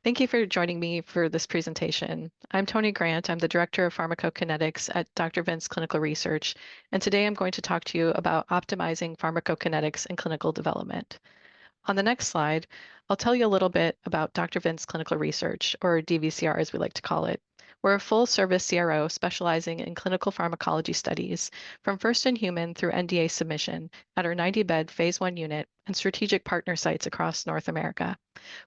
Thank you for joining me for this presentation. I'm Toni Grant. I'm the Director of Pharmacokinetics at Dr. Vince Clinical Research, and today I'm going to talk to you about optimizing pharmacokinetics in clinical development. On the next slide, I'll tell you a little bit about Dr. Vince Clinical Research, or DVCR as we like to call it. We're a full-service CRO specializing in clinical pharmacology studies from first-in-human through NDA submission at our 90-bed Phase 1 unit and strategic partner sites across North America.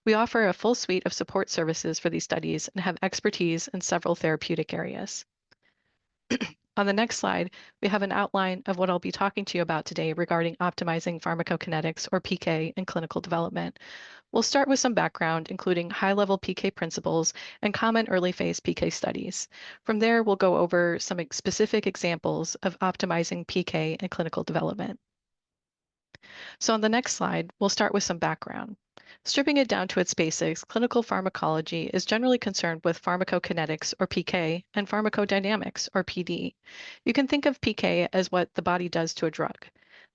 We offer a full suite of support services for these studies and have expertise in several therapeutic areas. On the next slide, we have an outline of what I'll be talking to you about today regarding optimizing pharmacokinetics, or PK, in clinical development. We'll start with some background, including high-level PK principles and common early-phase PK studies. From there, we'll go over some specific examples of optimizing PK in clinical development. So on the next slide, we'll start with some background. Stripping it down to its basics, clinical pharmacology is generally concerned with pharmacokinetics, or PK, and pharmacodynamics, or PD. You can think of PK as what the body does to a drug.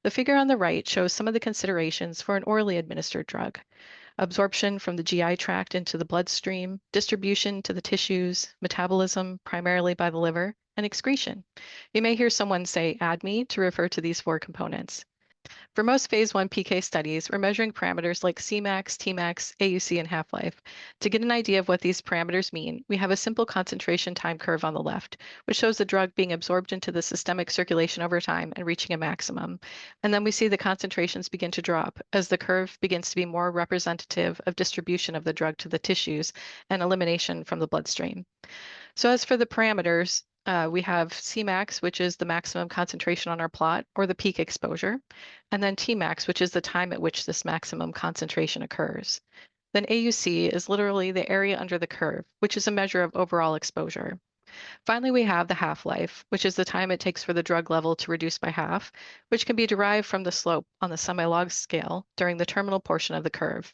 The figure on the right shows some of the considerations for an orally administered drug: absorption from the GI tract into the bloodstream, distribution to the tissues, metabolism, primarily by the liver, and excretion. You may hear someone say ADME to refer to these four components. For most phase 1 PK studies, we're measuring parameters like Cmax, Tmax, AUC, and half-life. To get an idea of what these parameters mean, we have a simple concentration time curve on the left, which shows the drug being absorbed into the systemic circulation over time and reaching a maximum. And then we see the concentrations begin to drop as the curve begins to be more representative of distribution of the drug to the tissues and elimination from the bloodstream. So as for the parameters, we have Cmax, which is the maximum concentration on our plot, or the peak exposure, and then Tmax, which is the time at which this maximum concentration occurs. Then AUC is literally the area under the curve, which is a measure of overall exposure. Finally, we have the half-life, which is the time it takes for the drug level to reduce by half, which can be derived from the slope on the semi-log scale during the terminal portion of the curve.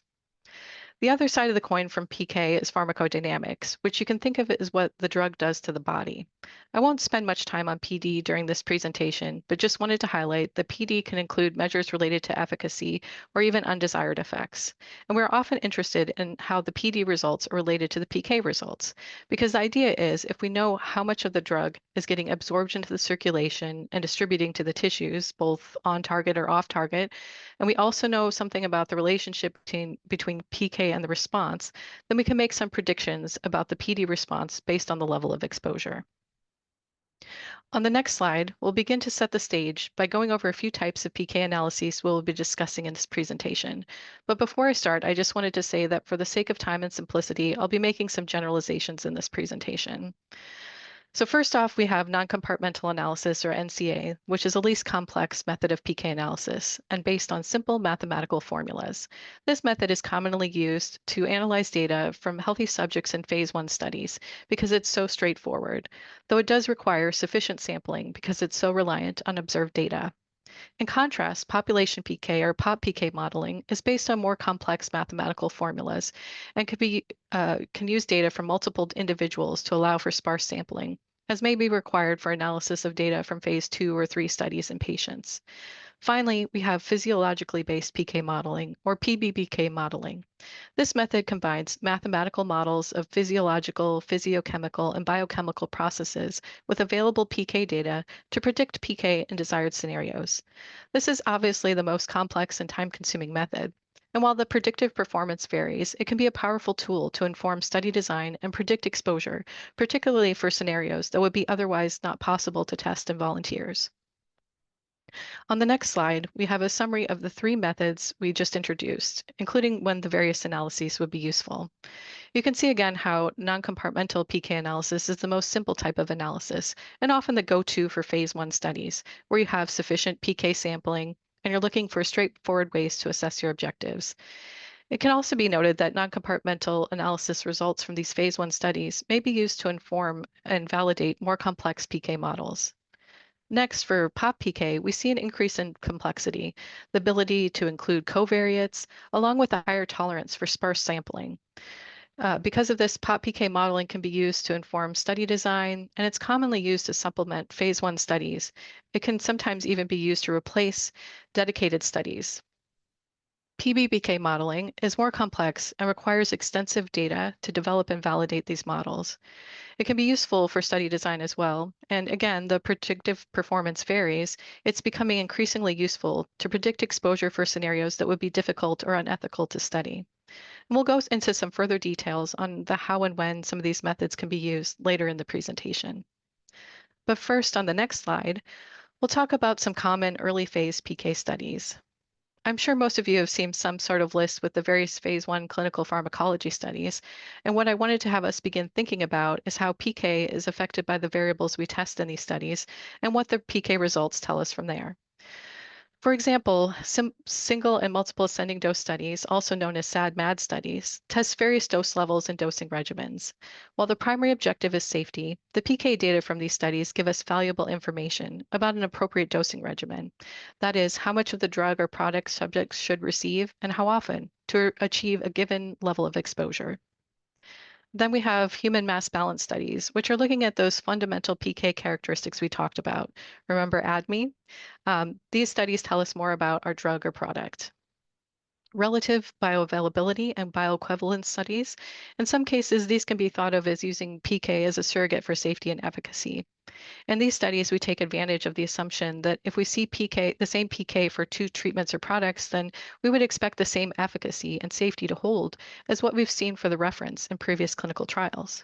The other side of the coin from PK is pharmacodynamics, which you can think of it as what the drug does to the body. I won't spend much time on PD during this presentation, but just wanted to highlight that PD can include measures related to efficacy or even undesired effects. And we're often interested in how the PD results are related to the PK results, because the idea is if we know how much of the drug is getting absorbed into the circulation and distributing to the tissues, both on target or off target, and we also know something about the relationship between PK and the response, then we can make some predictions about the PD response based on the level of exposure. On the next slide, we'll begin to set the stage by going over a few types of PK analyses we'll be discussing in this presentation. But before I start, I just wanted to say that for the sake of time and simplicity, I'll be making some generalizations in this presentation. So first off, we have non-compartmental analysis, or NCA, which is the least complex method of PK analysis and based on simple mathematical formulas. This method is commonly used to analyze data from healthy subjects in phase 1 studies because it's so straightforward, though it does require sufficient sampling because it's so reliant on observed data. In contrast, population PK, or POP-PK modeling, is based on more complex mathematical formulas and can use data from multiple individuals to allow for sparse sampling, as may be required for analysis of data from phase 2 or 3 studies in patients. Finally, we have physiologically based PK modeling, or PBPK modeling. This method combines mathematical models of physiological, physiochemical, and biochemical processes with available PK data to predict PK in desired scenarios. This is obviously the most complex and time-consuming method, and while the predictive performance varies, it can be a powerful tool to inform study design and predict exposure, particularly for scenarios that would be otherwise not possible to test in volunteers. On the next slide, we have a summary of the three methods we just introduced, including when the various analyses would be useful. You can see again how non-compartmental PK analysis is the most simple type of analysis and often the go-to for phase 1 studies, where you have sufficient PK sampling and you're looking for straightforward ways to assess your objectives. It can also be noted that non-compartmental analysis results from these phase 1 studies may be used to inform and validate more complex PK models. Next, for POP-PK, we see an increase in complexity, the ability to include covariates, along with a higher tolerance for sparse sampling. Because of this, POP-PK modeling can be used to inform study design, and it's commonly used to supplement phase 1 studies. It can sometimes even be used to replace dedicated studies. PBPK modeling is more complex and requires extensive data to develop and validate these models. It can be useful for study design as well. And again, the predictive performance varies. It's becoming increasingly useful to predict exposure for scenarios that would be difficult or unethical to study. And we'll go into some further details on the how and when some of these methods can be used later in the presentation. But first, on the next slide, we'll talk about some common early phase PK studies. I'm sure most of you have seen some sort of list with the various phase 1 clinical pharmacology studies. And what I wanted to have us begin thinking about is how PK is affected by the variables we test in these studies and what the PK results tell us from there. For example, single and multiple ascending dose studies, also known as SAD-MAD studies, test various dose levels and dosing regimens. While the primary objective is safety, the PK data from these studies give us valuable information about an appropriate dosing regimen. That is, how much of the drug or product subjects should receive and how often to achieve a given level of exposure. Then we have human mass balance studies, which are looking at those fundamental PK characteristics we talked about. Remember ADME? These studies tell us more about our drug or product. Relative bioavailability and bioequivalence studies. In some cases, these can be thought of as using PK as a surrogate for safety and efficacy. In these studies, we take advantage of the assumption that if we see PK, the same PK for two treatments or products, then we would expect the same efficacy and safety to hold as what we've seen for the reference in previous clinical trials.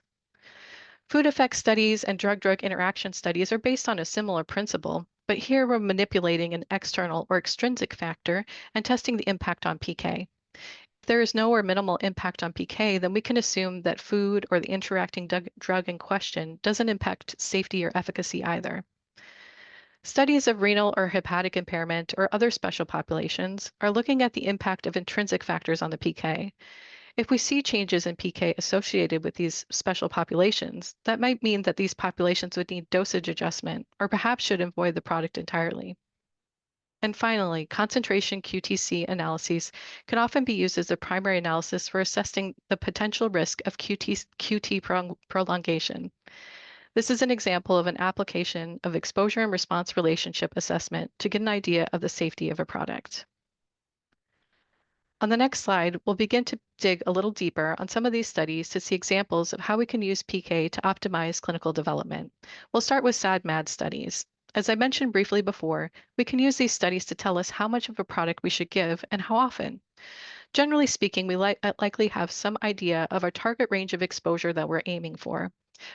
Food effect studies and drug-drug interaction studies are based on a similar principle, but here we're manipulating an external or extrinsic factor and testing the impact on PK. If there is no or minimal impact on PK, then we can assume that food or the interacting drug in question doesn't impact safety or efficacy either. Studies of renal or hepatic impairment or other special populations are looking at the impact of intrinsic factors on the PK. If we see changes in PK associated with these special populations, that might mean that these populations would need dosage adjustment or perhaps should avoid the product entirely. And finally, concentration QTc analyses can often be used as a primary analysis for assessing the potential risk of QT prolongation. This is an example of an application of exposure and response relationship assessment to get an idea of the safety of a product. On the next slide, we'll begin to dig a little deeper on some of these studies to see examples of how we can use PK to optimize clinical development. We'll start with SAD-MAD studies. As I mentioned briefly before, we can use these studies to tell us how much of a product we should give and how often. Generally speaking, we likely have some idea of our target range of exposure that we're aiming for,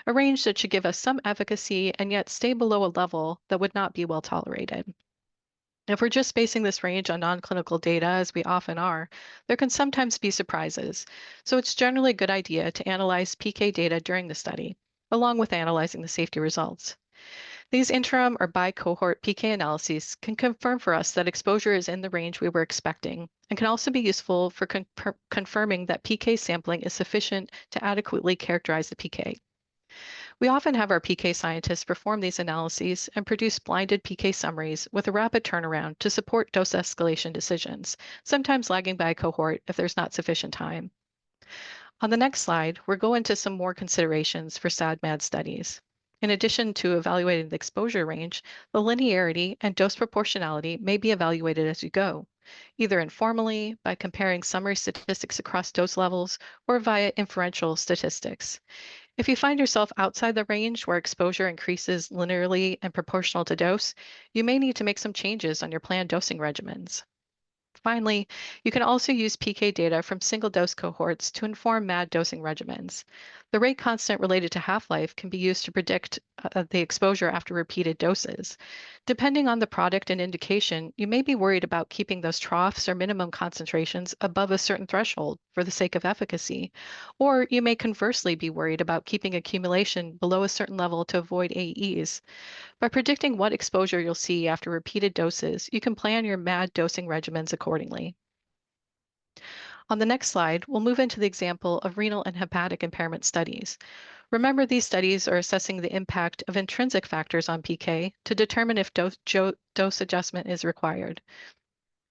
a range that should give us some efficacy and yet stay below a level that would not be well tolerated. If we're just basing this range on non-clinical data, as we often are, there can sometimes be surprises. So it's generally a good idea to analyze PK data during the study, along with analyzing the safety results. These interim or bi-cohort PK analyses can confirm for us that exposure is in the range we were expecting and can also be useful for confirming that PK sampling is sufficient to adequately characterize the PK. We often have our PK scientists perform these analyses and produce blinded PK summaries with a rapid turnaround to support dose escalation decisions, sometimes lagging by a cohort if there's not sufficient time. On the next slide, we'll go into some more considerations for SAD-MAD studies. In addition to evaluating the exposure range, the linearity and dose proportionality may be evaluated as you go, either informally by comparing summary statistics across dose levels or via inferential statistics. If you find yourself outside the range where exposure increases linearly and proportional to dose, you may need to make some changes on your planned dosing regimens. Finally, you can also use PK data from single dose cohorts to inform MAD dosing regimens. The rate constant related to half-life can be used to predict the exposure after repeated doses. Depending on the product and indication, you may be worried about keeping those troughs or minimum concentrations above a certain threshold for the sake of efficacy, or you may conversely be worried about keeping accumulation below a certain level to avoid AEs. By predicting what exposure you'll see after repeated doses, you can plan your MAD dosing regimens accordingly. On the next slide, we'll move into the example of renal and hepatic impairment studies. Remember, these studies are assessing the impact of intrinsic factors on PK to determine if dose adjustment is required.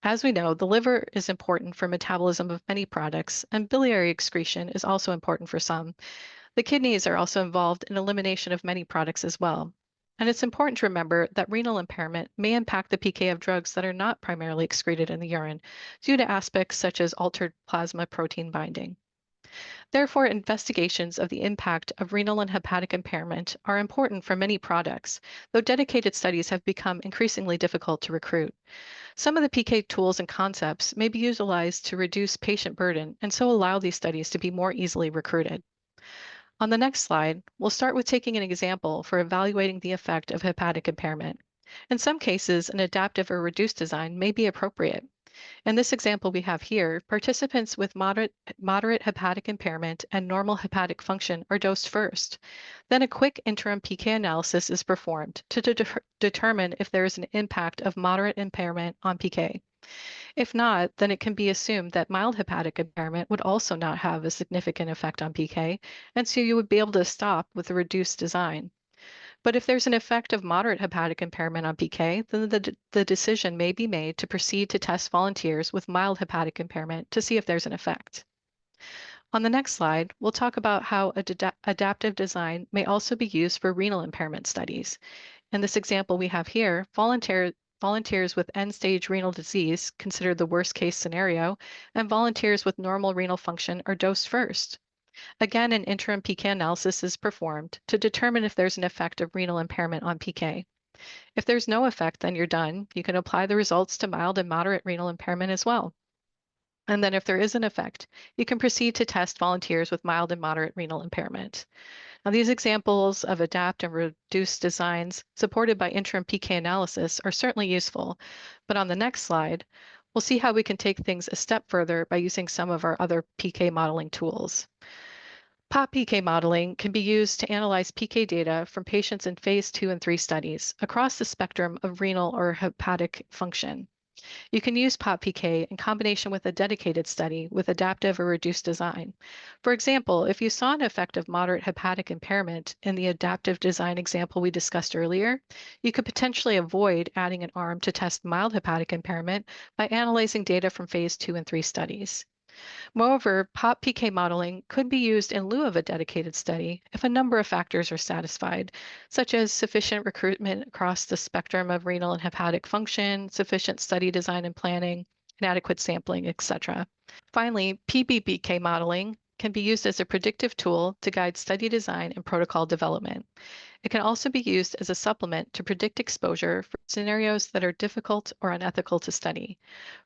As we know, the liver is important for metabolism of many products, and biliary excretion is also important for some. The kidneys are also involved in elimination of many products as well. And it's important to remember that renal impairment may impact the PK of drugs that are not primarily excreted in the urine due to aspects such as altered plasma protein binding. Therefore, investigations of the impact of renal and hepatic impairment are important for many products, though dedicated studies have become increasingly difficult to recruit. Some of the PK tools and concepts may be utilized to reduce patient burden and so allow these studies to be more easily recruited. On the next slide, we'll start with taking an example for evaluating the effect of hepatic impairment. In some cases, an adaptive or reduced design may be appropriate. In this example we have here, participants with moderate hepatic impairment and normal hepatic function are dosed first. Then a quick interim PK analysis is performed to determine if there is an impact of moderate impairment on PK. If not, then it can be assumed that mild hepatic impairment would also not have a significant effect on PK, and so you would be able to stop with a reduced design. But if there's an effect of moderate hepatic impairment on PK, then the decision may be made to proceed to test volunteers with mild hepatic impairment to see if there's an effect. On the next slide, we'll talk about how adaptive design may also be used for renal impairment studies. In this example we have here, volunteers with end-stage renal disease, considered the worst-case scenario, and volunteers with normal renal function are dosed first. Again, an interim PK analysis is performed to determine if there's an effect of renal impairment on PK. If there's no effect, then you're done. You can apply the results to mild and moderate renal impairment as well. And then if there is an effect, you can proceed to test volunteers with mild and moderate renal impairment. Now, these examples of adapt and reduce designs supported by interim PK analysis are certainly useful, but on the next slide, we'll see how we can take things a step further by using some of our other PK modeling tools. POP-PK modeling can be used to analyze PK data from patients in phase 2 and 3 studies across the spectrum of renal or hepatic function. You can use POP-PK in combination with a dedicated study with adaptive or reduced design. For example, if you saw an effect of moderate hepatic impairment in the adaptive design example we discussed earlier, you could potentially avoid adding an arm to test mild hepatic impairment by analyzing data from phase 2 and 3 studies. Moreover, POP-PK modeling could be used in lieu of a dedicated study if a number of factors are satisfied, such as sufficient recruitment across the spectrum of renal and hepatic function, sufficient study design and planning, and adequate sampling, etc. Finally, PBPK modeling can be used as a predictive tool to guide study design and protocol development. It can also be used as a supplement to predict exposure for scenarios that are difficult or unethical to study.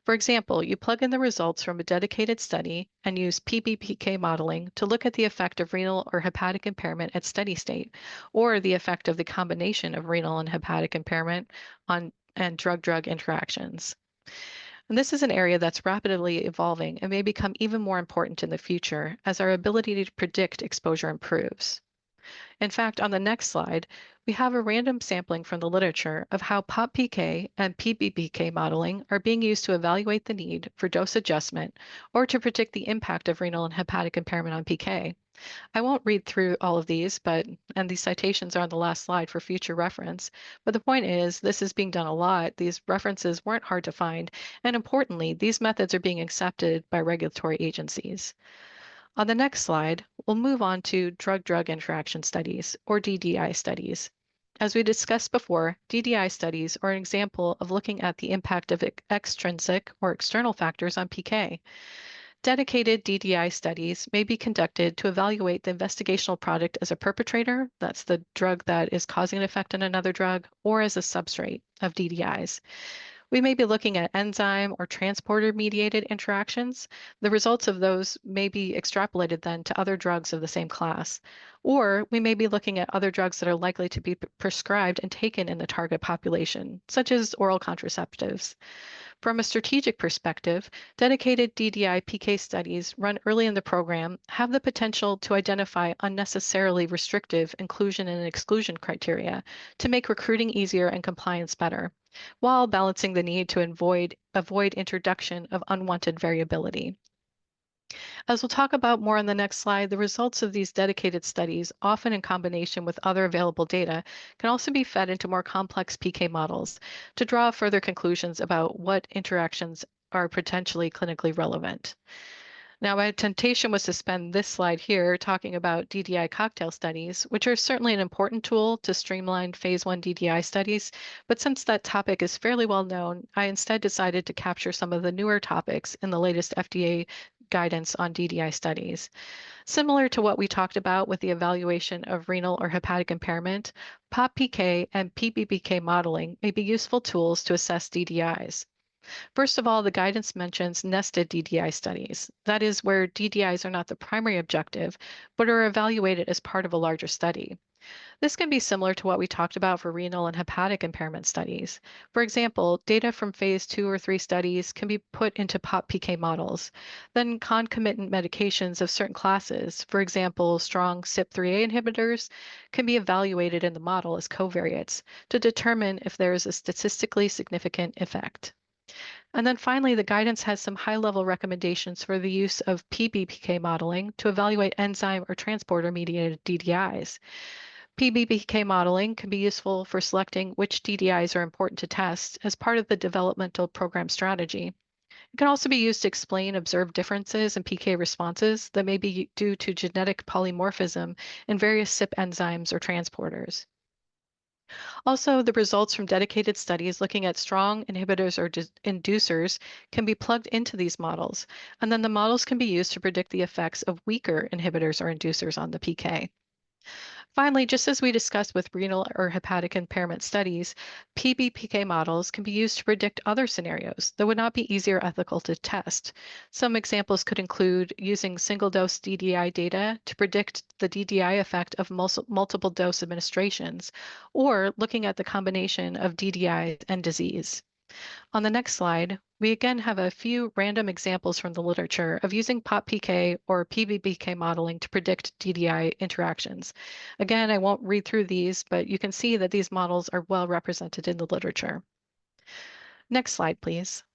For example, you plug in the results from a dedicated study and use PBPK modeling to look at the effect of renal or hepatic impairment at steady state, or the effect of the combination of renal and hepatic impairment on and drug-drug interactions. And this is an area that's rapidly evolving and may become even more important in the future as our ability to predict exposure improves. In fact, on the next slide, we have a random sampling from the literature of how POP-PK and PBPK modeling are being used to evaluate the need for dose adjustment or to predict the impact of renal and hepatic impairment on PK. I won't read through all of these, and these citations are on the last slide for future reference. But the point is, this is being done a lot. These references weren't hard to find, and importantly, these methods are being accepted by regulatory agencies. On the next slide, we'll move on to drug-drug interaction studies, or DDI studies. As we discussed before, DDI studies are an example of looking at the impact of extrinsic or external factors on PK. Dedicated DDI studies may be conducted to evaluate the investigational product as a perpetrator, that's the drug that is causing an effect on another drug, or as a substrate of DDIs. We may be looking at enzyme or transporter-mediated interactions. The results of those may be extrapolated then to other drugs of the same class. Or we may be looking at other drugs that are likely to be prescribed and taken in the target population, such as oral contraceptives. From a strategic perspective, dedicated DDI PK studies run early in the program have the potential to identify unnecessarily restrictive inclusion and exclusion criteria to make recruiting easier and compliance better, while balancing the need to avoid introduction of unwanted variability. As we'll talk about more on the next slide, the results of these dedicated studies, often in combination with other available data, can also be fed into more complex PK models to draw further conclusions about what interactions are potentially clinically relevant. Now, my temptation was to spend this slide here talking about DDI cocktail studies, which are certainly an important tool to streamline phase 1 DDI studies. But since that topic is fairly well known, I instead decided to capture some of the newer topics in the latest FDA guidance on DDI studies. Similar to what we talked about with the evaluation of renal or hepatic impairment, POP-PK and PBPK modeling may be useful tools to assess DDIs. First of all, the guidance mentions nested DDI studies. That is where DDIs are not the primary objective, but are evaluated as part of a larger study. This can be similar to what we talked about for renal and hepatic impairment studies. For example, data from phase 2 or 3 studies can be put into POP-PK models. Then concomitant medications of certain classes, for example, strong CYP3A inhibitors, can be evaluated in the model as covariates to determine if there is a statistically significant effect. And then finally, the guidance has some high-level recommendations for the use of PBPK modeling to evaluate enzyme or transporter-mediated DDIs. PBPK modeling can be useful for selecting which DDIs are important to test as part of the developmental program strategy. It can also be used to explain observed differences in PK responses that may be due to genetic polymorphism in various CYP enzymes or transporters. Also, the results from dedicated studies looking at strong inhibitors or inducers can be plugged into these models, and then the models can be used to predict the effects of weaker inhibitors or inducers on the PK. Finally, just as we discussed with renal or hepatic impairment studies, PBPK models can be used to predict other scenarios that would not be easy or ethical to test. Some examples could include using single-dose DDI data to predict the DDI effect of multiple dose administrations, or looking at the combination of DDI and disease. On the next slide, we again have a few random examples from the literature of using POP-PK or PBPK modeling to predict DDI interactions. Again, I won't read through these, but you can see that these models are well represented in the literature. Next slide, please.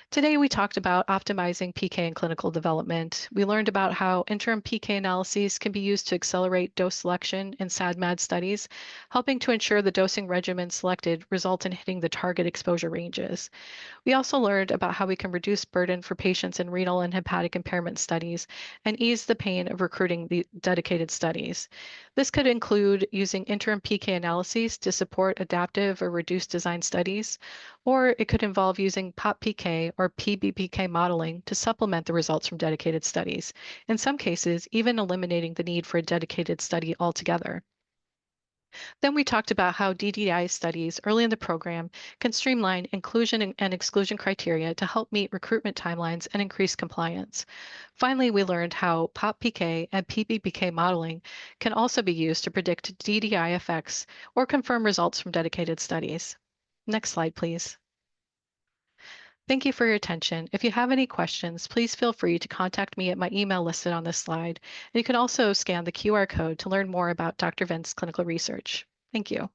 Today, we talked about optimizing PK in clinical development. We learned about how interim PK analyses can be used to accelerate dose selection in SAD/MAD studies, helping to ensure the dosing regimen selected result in hitting the target exposure ranges. We also learned about how we can reduce burden for patients in renal and hepatic impairment studies and ease the pain of recruiting the dedicated studies. This could include using interim PK analyses to support adaptive or reduced design studies, or it could involve using POP-PK or PBPK modeling to supplement the results from dedicated studies, in some cases, even eliminating the need for a dedicated study altogether. Then we talked about how DDI studies early in the program can streamline inclusion and exclusion criteria to help meet recruitment timelines and increase compliance. Finally, we learned how POP-PK and PBPK modeling can also be used to predict DDI effects or confirm results from dedicated studies. Next slide, please. Thank you for your attention. If you have any questions, please feel free to contact me at my email listed on this slide. And you can also scan the QR code to learn more about Dr. Vent's clinical research. Thank you.